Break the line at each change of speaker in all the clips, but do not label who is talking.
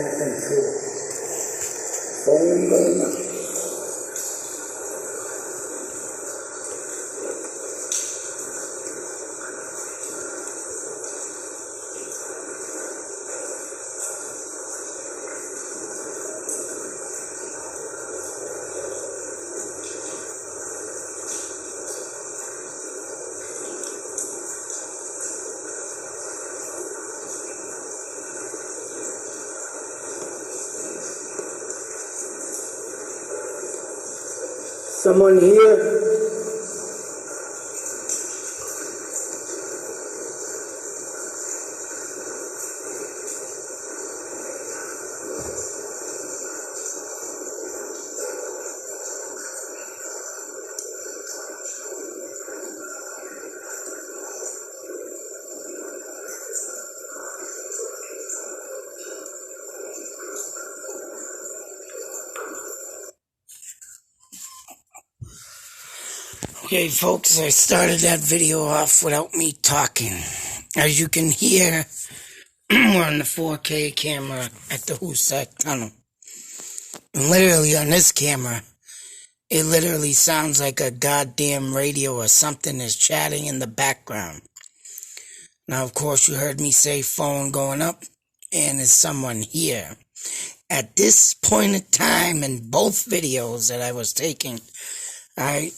happened to it. Phone going up. Someone here? Okay, folks, I started that video off without me talking. As you can hear, we're on the 4K camera at the Hoosac tunnel. And literally on this camera, it literally sounds like a goddamn radio or something is chatting in the background. Now, of course, you heard me say phone going up, and there's someone here. At this point in time in both videos that I was taking, I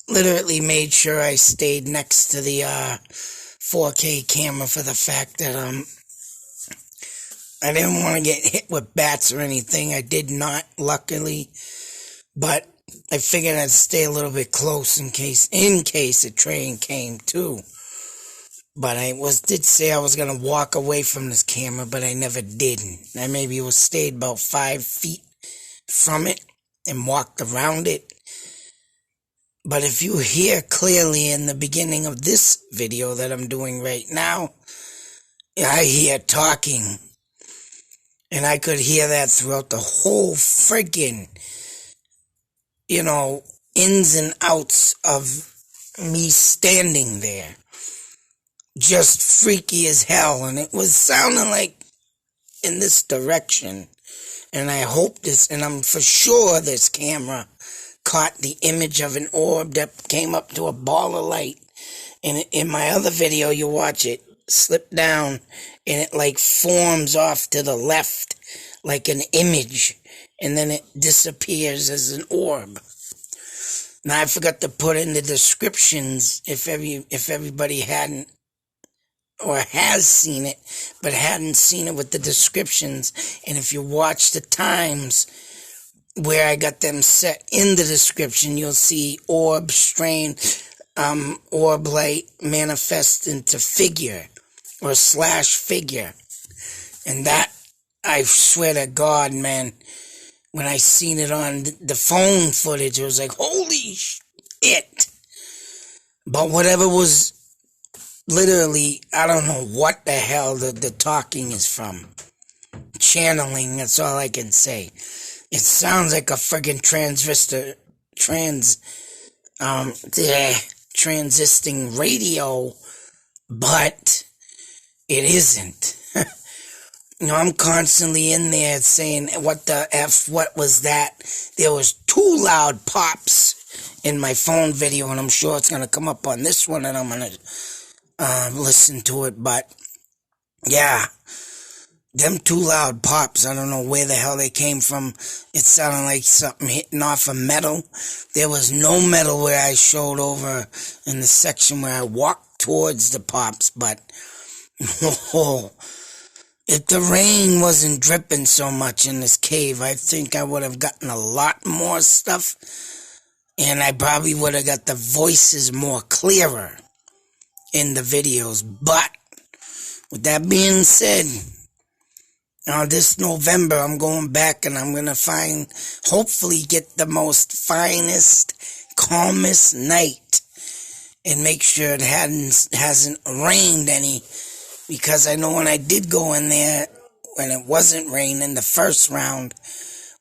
literally made sure I stayed next to the 4K camera for the fact that I didn't want to get hit with bats or anything. I did not, luckily, but I figured I'd stay a little bit close in case a train came too. But I did say I was gonna walk away from this camera, but I never did. I maybe stayed about 5 feet from it and walked around it. But if you hear clearly in the beginning of this video that I'm doing right now, I hear talking. And I could hear that throughout the whole friggin', ins and outs of me standing there. Just freaky as hell. And it was sounding like in this direction. And I hope and I'm for sure this camera caught the image of an orb that came up to a ball of light. And in my other video, you watch it slip down and it like forms off to the left like an image, and then it disappears as an orb. Now I forgot to put in the descriptions if everybody hadn't or has seen it but hadn't seen it with the descriptions, and if you watch the times where I got them set in the description, you'll see orb strain, orb light manifest into figure or slash figure. And that, I swear to God, man, when I seen it on the phone footage, it was like, holy shit. But whatever was literally, I don't know what the hell the talking is from. Channeling, that's all I can say. It sounds like a friggin' transisting radio, but it isn't. I'm constantly in there saying, what the F, what was that? There was 2 loud pops in my phone video, and I'm sure it's going to come up on this one, and I'm going to listen to it, but yeah. Them 2 loud pops, I don't know where the hell they came from. It sounded like something hitting off of metal. There was no metal where I showed over in the section where I walked towards the pops, but if the rain wasn't dripping so much in this cave, I think I would have gotten a lot more stuff, and I probably would have got the voices more clearer in the videos. But with that being said, this November, I'm going back and I'm going to hopefully get the most finest, calmest night and make sure it hasn't rained any, because I know when I did go in there, when it wasn't raining the first round,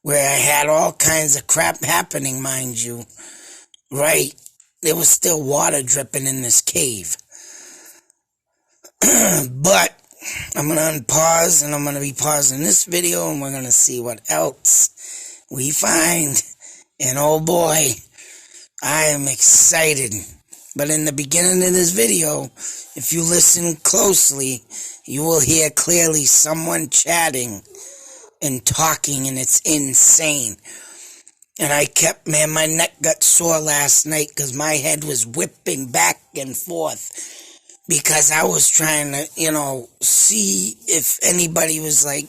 where I had all kinds of crap happening, mind you, right, there was still water dripping in this cave. But I'm going to unpause, and I'm going to be pausing this video, and we're going to see what else we find. And oh boy, I am excited. But in the beginning of this video, if you listen closely, you will hear clearly someone chatting and talking, and it's insane. And man, my neck got sore last night because my head was whipping back and forth because I was trying to, see if anybody was like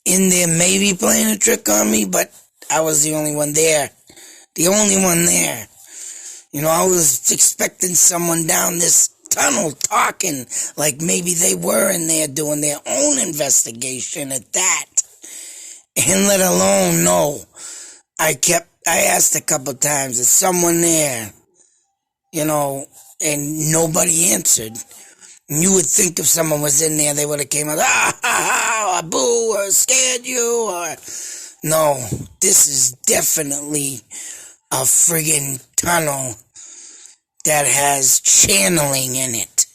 in there maybe playing a trick on me, but I was the only one there. The only one there. I was expecting someone down this tunnel talking like maybe they were in there doing their own investigation at that. And let alone, no. I asked a couple times, is someone there? And nobody answered. And you would think if someone was in there, they would have came out, or boo, or scared you, or... No, this is definitely a friggin' tunnel that has channeling in it.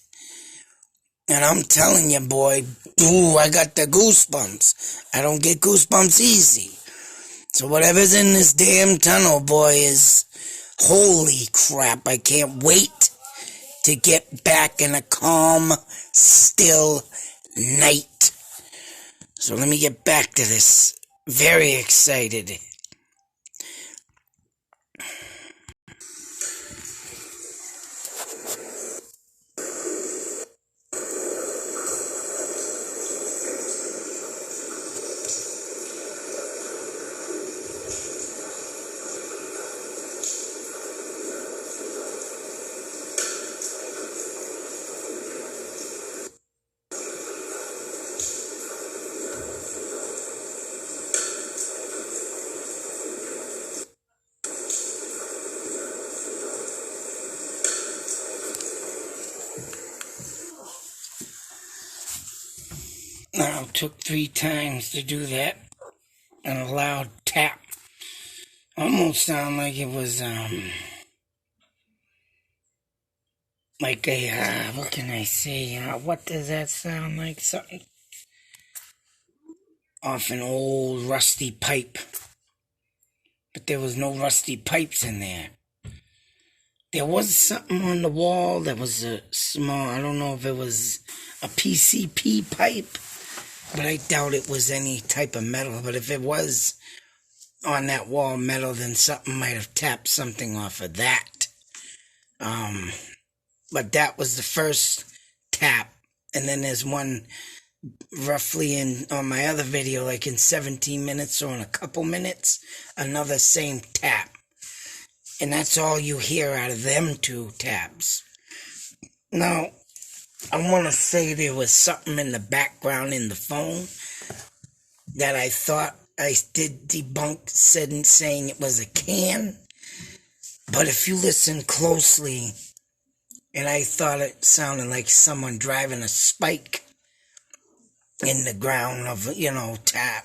And I'm telling you, boy, I got the goosebumps. I don't get goosebumps easy. So whatever's in this damn tunnel, boy, is holy crap. I can't wait to get back in a calm, still night. So let me get back to this. Very excited. Now, it took 3 times to do that. And a loud tap. Almost sounded like it was, like a, what can I say? What does that sound like? Something off an old rusty pipe. But there was no rusty pipes in there. There was something on the wall that was a small, I don't know if it was a PCP pipe, but I doubt it was any type of metal. But if it was on that wall metal, then something might have tapped something off of that. But that was the first tap. And then there's one roughly on my other video, like in 17 minutes or in a couple minutes, another same tap. And that's all you hear out of them 2 taps. Now, I want to say there was something in the background in the phone that I thought I did debunk, saying it was a can. But if you listen closely, and I thought it sounded like someone driving a spike in the ground of, tap.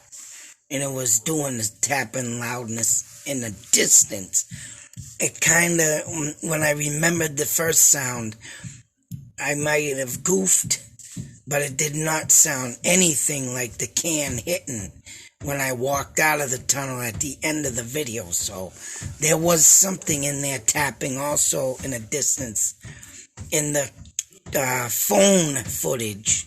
And it was doing the tapping loudness in the distance. It kind of, when I remembered the first sound, I might have goofed, but it did not sound anything like the can hitting when I walked out of the tunnel at the end of the video. So there was something in there tapping also in a distance in the phone footage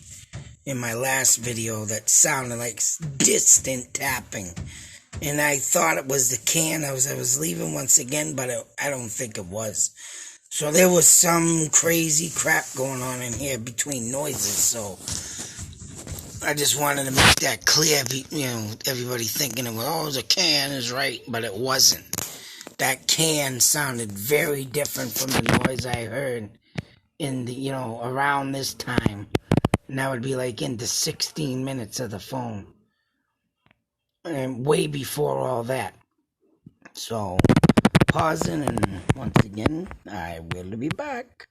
in my last video that sounded like distant tapping. And I thought it was the can. I was leaving once again, but I don't think it was. So there was some crazy crap going on in here between noises. So I just wanted to make that clear. Everybody thinking it was, the can is right, but it wasn't. That can sounded very different from the noise I heard in the, around this time. And that would be like into 16 minutes of the phone. And way before all that. So, pausing, and once again, I will be back.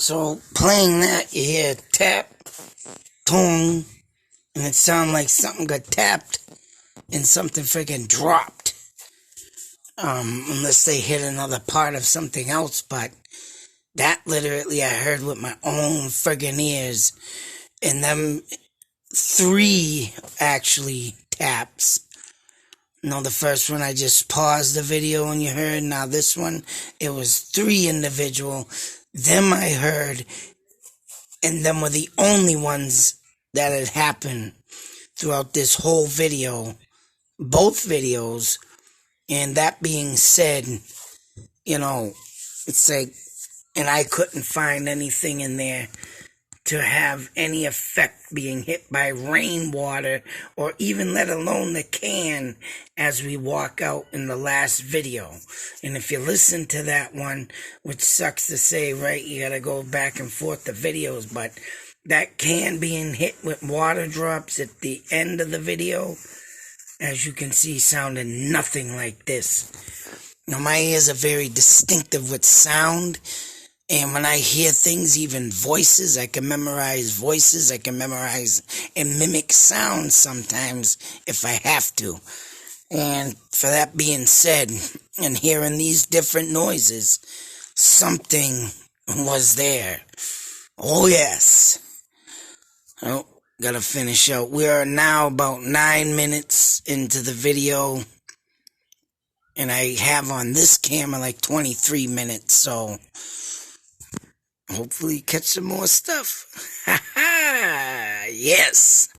So playing that, you hear tap, tong, and it sounded like something got tapped and something freaking dropped. Unless they hit another part of something else, but that literally I heard with my own friggin' ears. And them 3 actually taps. No, the first one I just paused the video and you heard. Now this one, it was 3 individual. Them I heard, and them were the only ones that had happened throughout this whole video. Both videos. And that being said, it's like, and I couldn't find anything in there to have any effect being hit by rainwater or even let alone the can as we walk out in the last video. And if you listen to that one, which sucks to say, right, you gotta go back and forth the videos, but that can being hit with water drops at the end of the video, as you can see, sounded nothing like this. My ears are very distinctive with sound. And when I hear things, even voices, I can memorize voices. I can memorize and mimic sounds sometimes if I have to. And for that being said, and hearing these different noises, something was there. Oh, yes. Oh, gotta finish out. We are now about 9 minutes into the video. And I have on this camera like 23 minutes, so hopefully catch some more stuff. Ha ha! Yes!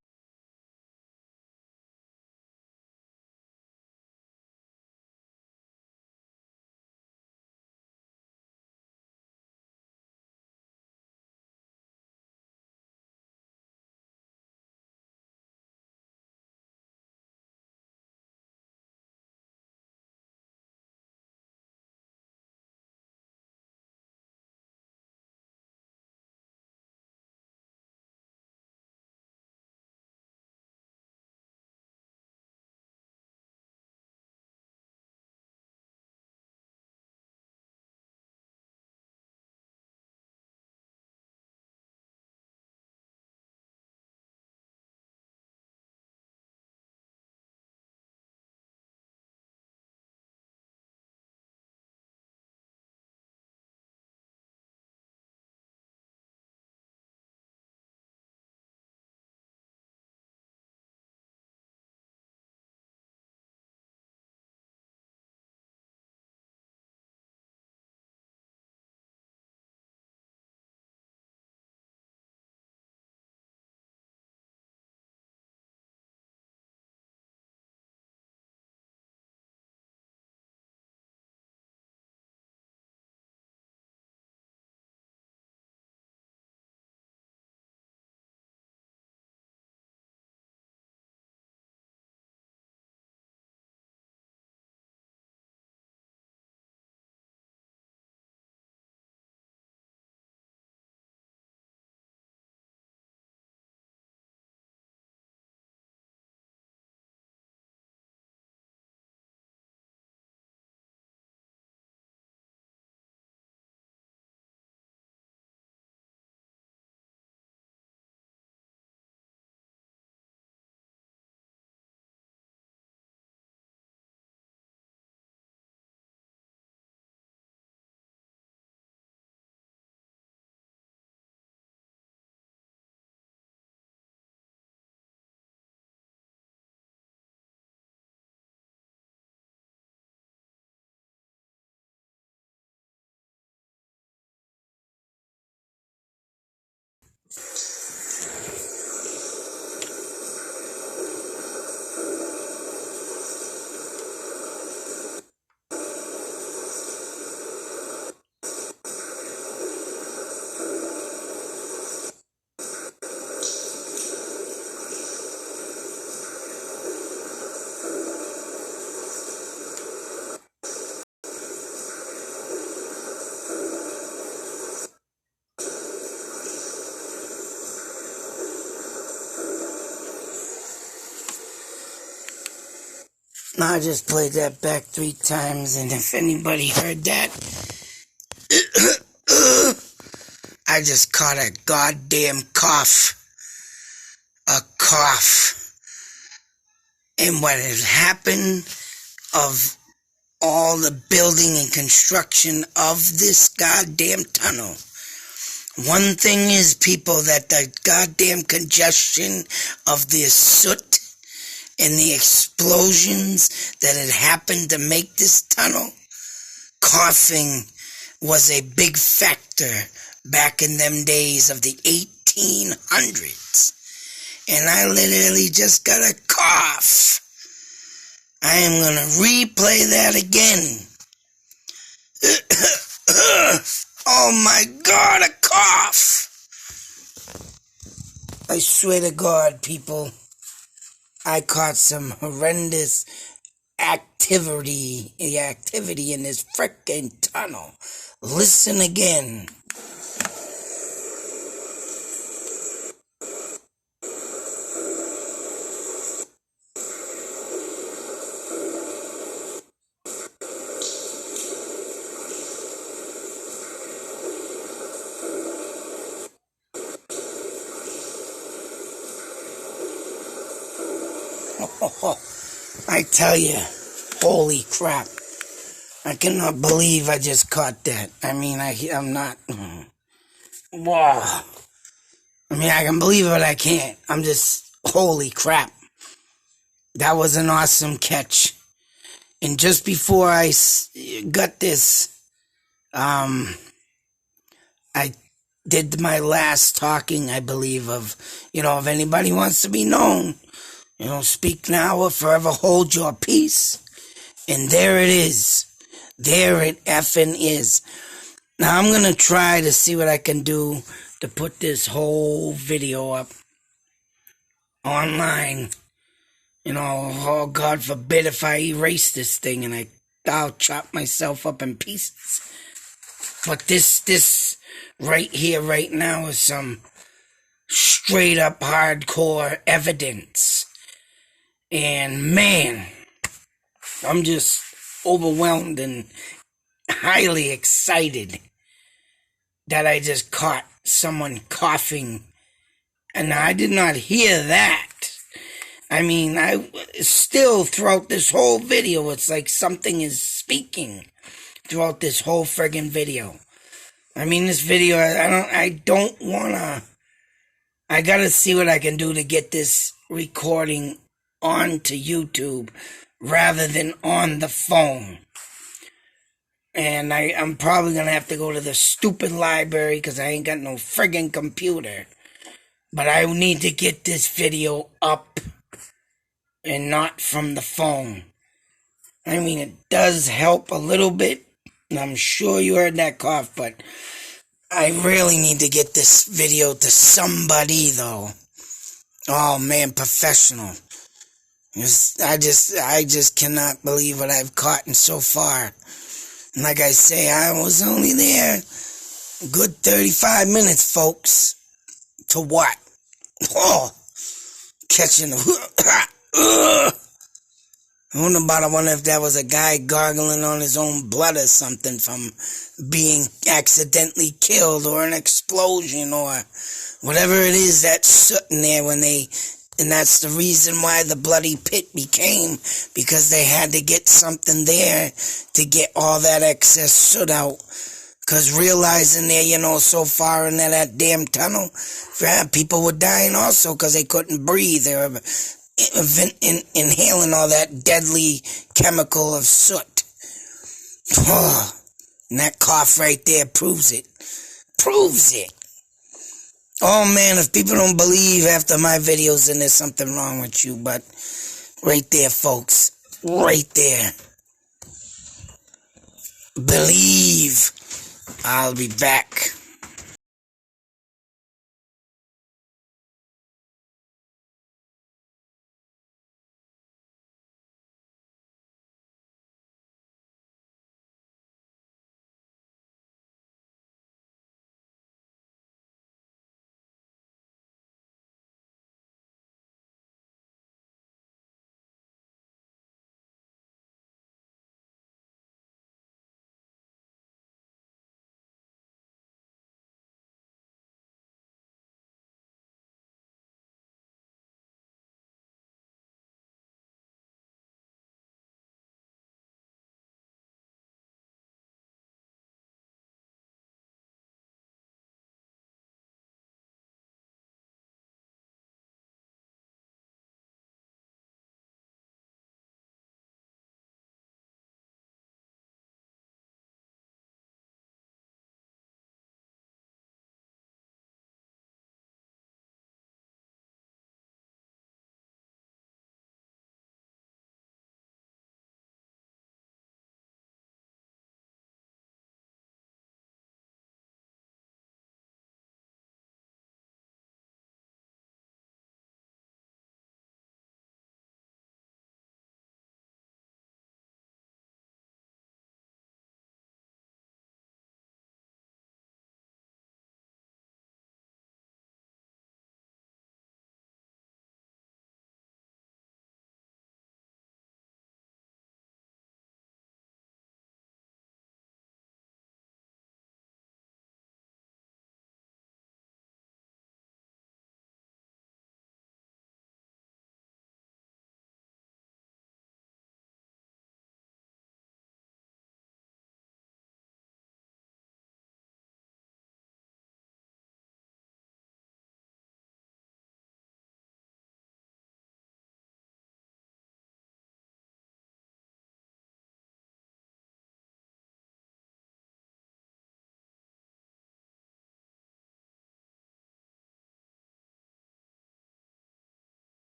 I just played that back 3 times, and if anybody heard that, I just caught a goddamn cough. A cough. And what had happened of all the building and construction of this goddamn tunnel. One thing is, people, that the goddamn congestion of the soot and the explosions that had happened to make this tunnel, coughing was a big factor back in them days of the 1800s. And I literally just got a cough. I am going to replay that again. Oh my God, a cough. I swear to God, people, I caught some horrendous activity in this frickin' tunnel. Listen again. I tell you, holy crap. I cannot believe I just caught that. I mean, I'm not... Wow. I mean, I can believe it, but I can't. I'm just... Holy crap. That was an awesome catch. And just before I got this, I did my last talking, I believe, of, if anybody wants to be known, speak now or forever hold your peace. And there it is. There it effing is. Now I'm going to try to see what I can do to put this whole video up online. Oh God forbid if I erase this thing and I'll chop myself up in pieces. But this right here, right now is some straight up hardcore evidence. And man, I'm just overwhelmed and highly excited that I just caught someone coughing. And I did not hear that. I mean, I still throughout this whole video, it's like something is speaking throughout this whole friggin' video. I mean, this video, I gotta see what I can do to get this recording onto YouTube rather than on the phone. And I'm probably gonna have to go to the stupid library because I ain't got no friggin' computer. But I need to get this video up and not from the phone. I mean, it does help a little bit. And I'm sure you heard that cough, but I really need to get this video to somebody, though. Oh, man, professional. I just cannot believe what I've caught so far. And like I say, I was only there a good 35 minutes, folks. To what? Oh, catching the... I wonder if that was a guy gargling on his own blood or something from being accidentally killed or an explosion or whatever it is that's soot in there and that's the reason why the bloody pit became, because they had to get something there to get all that excess soot out. Because realizing there, so far in that damn tunnel, people were dying also because they couldn't breathe. They were inhaling all that deadly chemical of soot. Oh, and that cough right there proves it. Proves it. Oh man, if people don't believe after my videos, then there's something wrong with you. But right there, folks. Right there. Believe. I'll be back.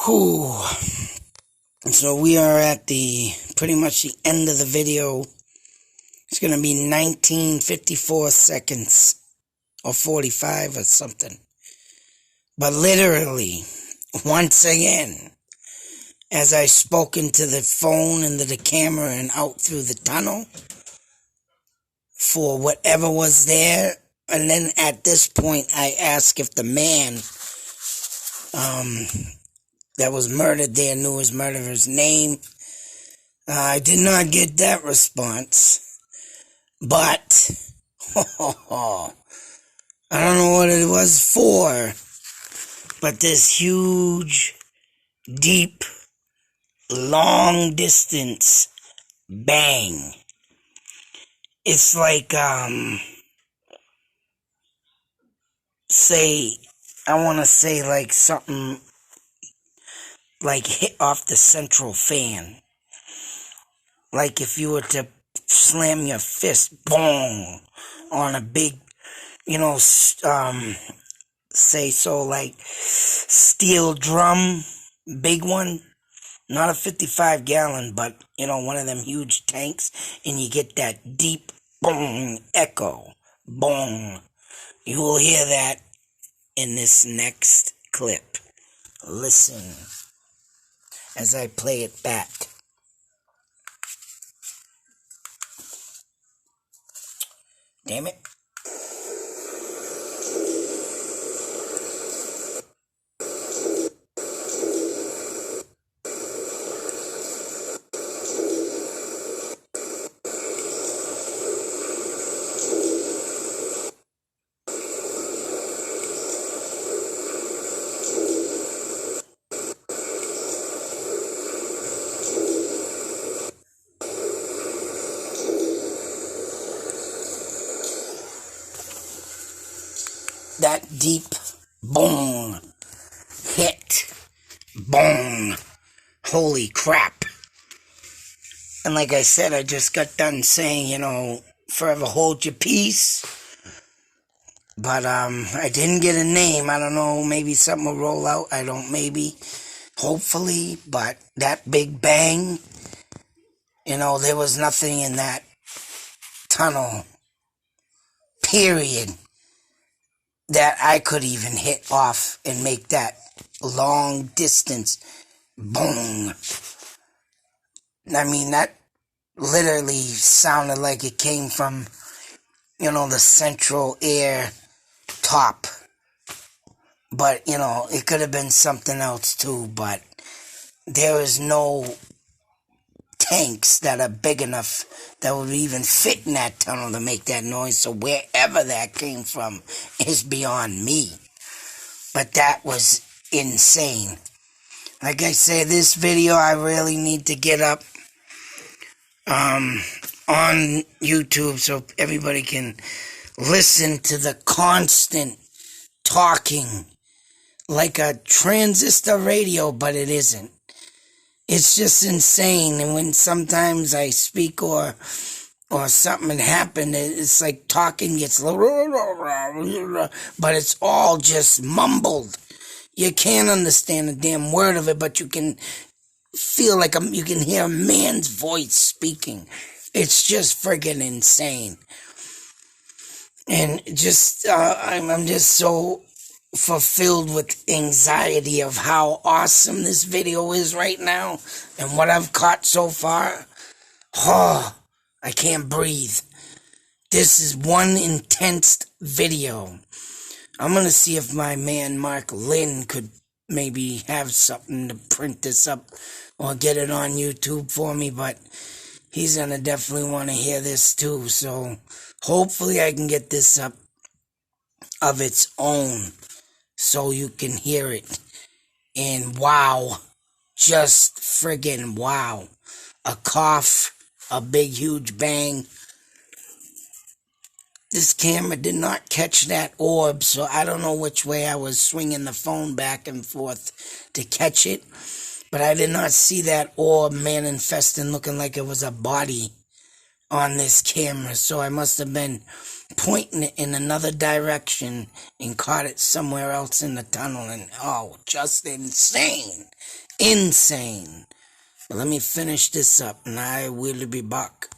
Whew. So we are at pretty much the end of the video. It's going to be 1954 seconds or 45 or something. But literally, once again, as I spoke into the phone and to the camera and out through the tunnel for whatever was there, and then at this point I asked if the man that was murdered there knew his murderer's name. I did not get that response. But, I don't know what it was for, but this huge, deep, long distance bang. It's like, I want to say like something like hit off the central fan. Like if you were to slam your fist, boom, on a big, say so like steel drum, big one, not a 55 gallon, but one of them huge tanks, and you get that deep boom echo, boom. You will hear that in this next clip. Listen as I play it back. Damn it. That deep boom hit, boom, holy crap. And like I said, I just got done saying, forever hold your peace. But I didn't get a name. I don't know, maybe something will roll out. Hopefully. But that big bang, there was nothing in that tunnel, period, that I could even hit off and make that long distance boom. I mean, that literally sounded like it came from, the central air top. But, it could have been something else too, but there is no tanks that are big enough that would even fit in that tunnel to make that noise. So wherever that came from is beyond me. But that was insane. Like I say, this video I really need to get up on YouTube so everybody can listen to the constant talking like a transistor radio, but it isn't. It's just insane. And when sometimes I speak or something happened, it's like talking gets low, but it's all just mumbled. You can't understand a damn word of it, but you can feel like you can hear a man's voice speaking. It's just friggin' insane. And just, I'm just so fulfilled with anxiety of how awesome this video is right now and what I've caught so far. Oh, I can't breathe. This is one intense video. I'm going to see if my man Mark Lynn could maybe have something to print this up or get it on YouTube for me, but he's going to definitely want to hear this too. So hopefully I can get this up of its own so you can hear it. And wow, just friggin' wow. A cough, a big huge bang. This camera did not catch that orb, so I don't know which way I was swinging the phone back and forth to catch it. But I did not see that orb manifesting looking like it was a body on this camera, so I must have been pointing it in another direction and caught it somewhere else in the tunnel, and just insane. But let me finish this up and I will be back.